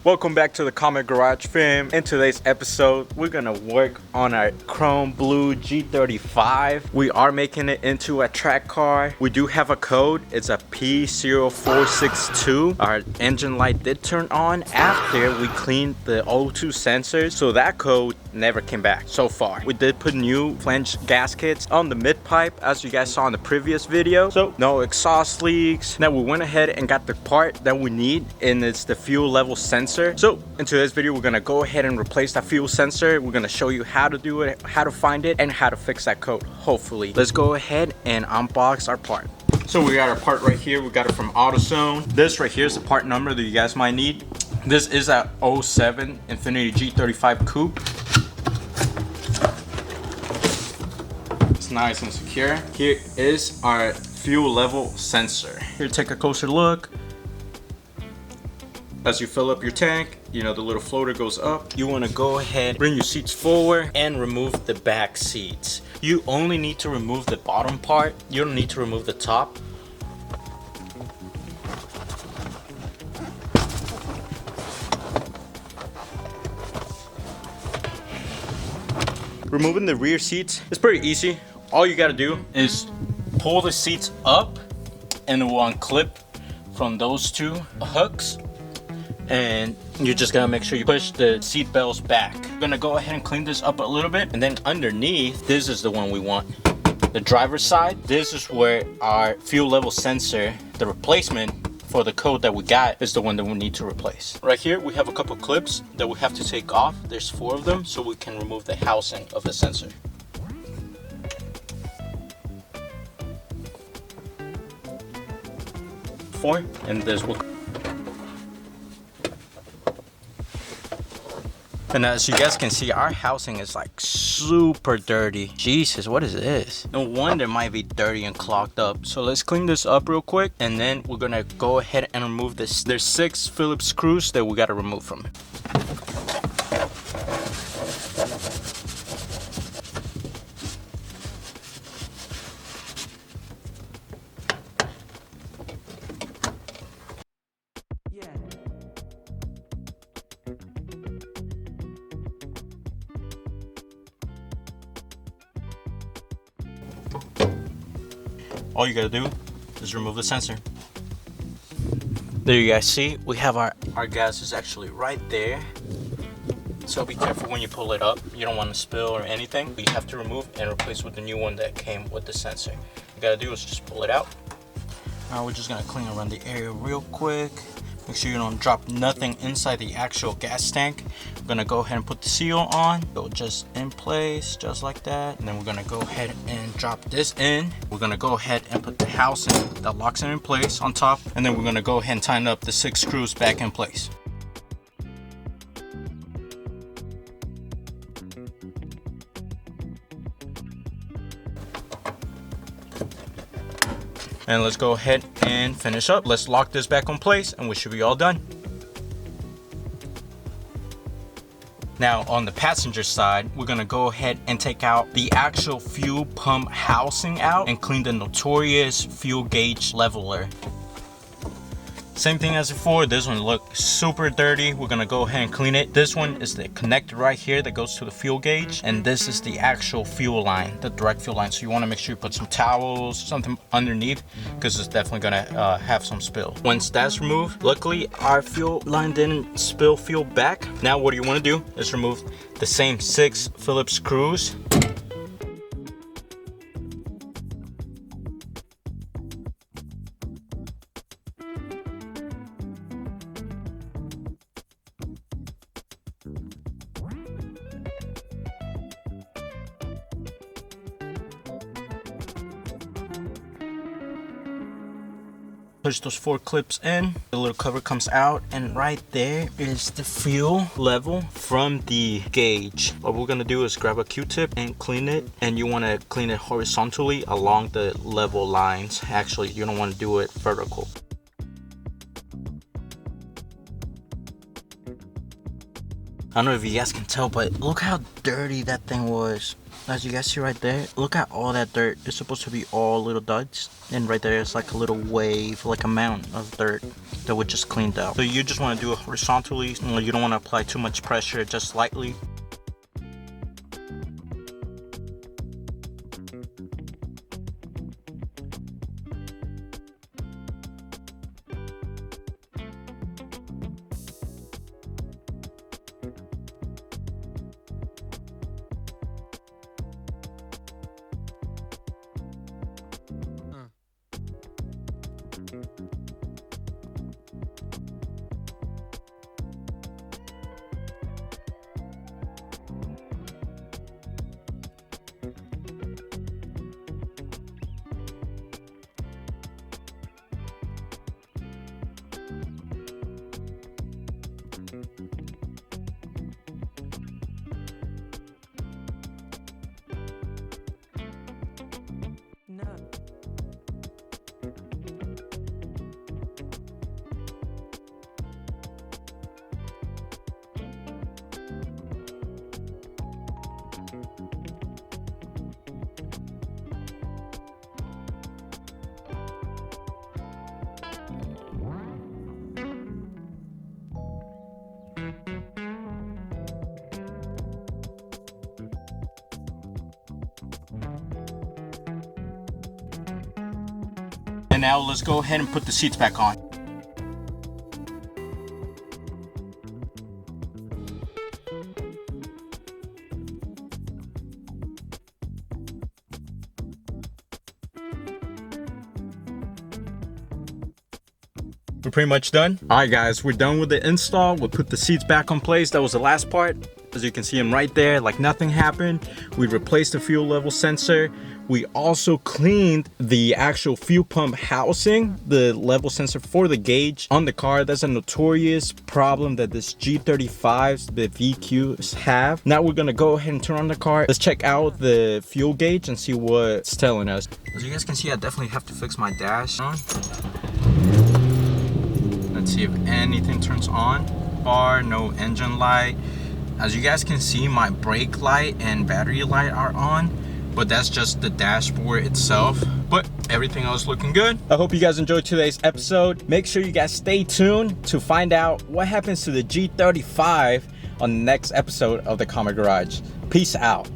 Welcome back to the KameGarage fam. In today's episode, we're gonna work on our chrome blue G35. We are making it into a track car. We do have a code. It's a P0462. Our engine light did turn on after we cleaned the O2 sensors, so that code never came back so far. We did put new flange gaskets on the mid pipe, as you guys saw in the previous video, so no exhaust leaks. Now we went ahead and got the part that we need, and it's the fuel level sensor. So in today's video, we're gonna go ahead and replace that fuel sensor. We're gonna show you how to do it, how to find it, and how to fix that code, hopefully. Let's go ahead and unbox our part. So we got our part right here. We got it from AutoZone. This right here is the part number that you guys might need. This is a 07 Infiniti G35 Coupe. It's nice and secure. Here is our fuel level sensor. Here, take a closer look. As you fill up your tank, you know, the little floater goes up. You want to go ahead, bring your seats forward and remove the back seats. You only need to remove the bottom part. You don't need to remove the top. Removing the rear seats is pretty easy. All you got to do is pull the seats up and it will unclip from those two hooks. And you just gotta make sure you push the seat belts back. I'm gonna go ahead and clean this up a little bit, and then underneath, this is the one we want. The driver's side, this is where our fuel level sensor, the replacement for the code that we got, is the one that we need to replace. Right here, we have a couple clips that we have to take off. There's 4 of them, so we can remove the housing of the sensor. Four, and this will. And as you guys can see, our housing is like super dirty. Jesus, what is this? No wonder it might be dirty and clogged up. So let's clean this up real quick, and then we're gonna go ahead and remove this. There's 6 Phillips screws that we gotta remove from it. All you gotta do is remove the sensor. There you guys see, we have our gas is actually right there. So be careful when you pull it up. You don't want to spill or anything. You have to remove and replace with the new one that came with the sensor. You gotta do is just pull it out. Now we're just gonna clean around the area real quick. Make sure you don't drop nothing inside the actual gas tank. We're gonna go ahead and put the seal on. Go just in place, just like that. And then we're gonna go ahead and drop this in. We're gonna go ahead and put the housing that locks it in place on top. And then we're gonna go ahead and tighten up the 6 screws back in place. And let's go ahead and finish up. Let's lock this back in place and we should be all done. Now on the passenger side, we're gonna go ahead and take out the actual fuel pump housing out and clean the notorious fuel gauge leveler. Same thing as before, this one looked super dirty. We're gonna go ahead and clean it. This one is the connector right here that goes to the fuel gauge, and this is the actual fuel line, the direct fuel line. So you wanna make sure you put some towels, something underneath, because it's definitely gonna have some spill. Once that's removed, luckily our fuel line didn't spill fuel back. Now what you wanna do is remove the same 6 Phillips screws. Push those 4 clips in, the little cover comes out, and right there is the fuel level from the gauge. What we're gonna do is grab a Q-tip and clean it, and you wanna clean it horizontally along the level lines. Actually, you don't wanna do it vertical. I don't know if you guys can tell, but look how dirty that thing was. As you guys see right there, look at all that dirt. It's supposed to be all little duds, and right there is like a little wave, like a mountain of dirt. that we just cleaned out. So you just want to do it horizontally. You don't want to apply too much pressure, just lightly. And now let's go ahead and put the seats back on. We're pretty much done. All right guys, we're done with the install. We'll put the seats back on place. That was the last part. As you can see them right there, like nothing happened. We replaced the fuel level sensor. We also cleaned the actual fuel pump housing, the level sensor for the gauge on the car. That's a notorious problem that this G35s, the VQs have. Now we're gonna go ahead and turn on the car. Let's check out the fuel gauge and see what it's telling us. As you guys can see, I definitely have to fix my dash. Let's see if anything turns on. Bar, no engine light. As you guys can see, my brake light and battery light are on, but that's just the dashboard itself. But everything else looking good. I hope you guys enjoyed today's episode. Make sure you guys stay tuned to find out what happens to the G35 on the next episode of the KameGarage. Peace out.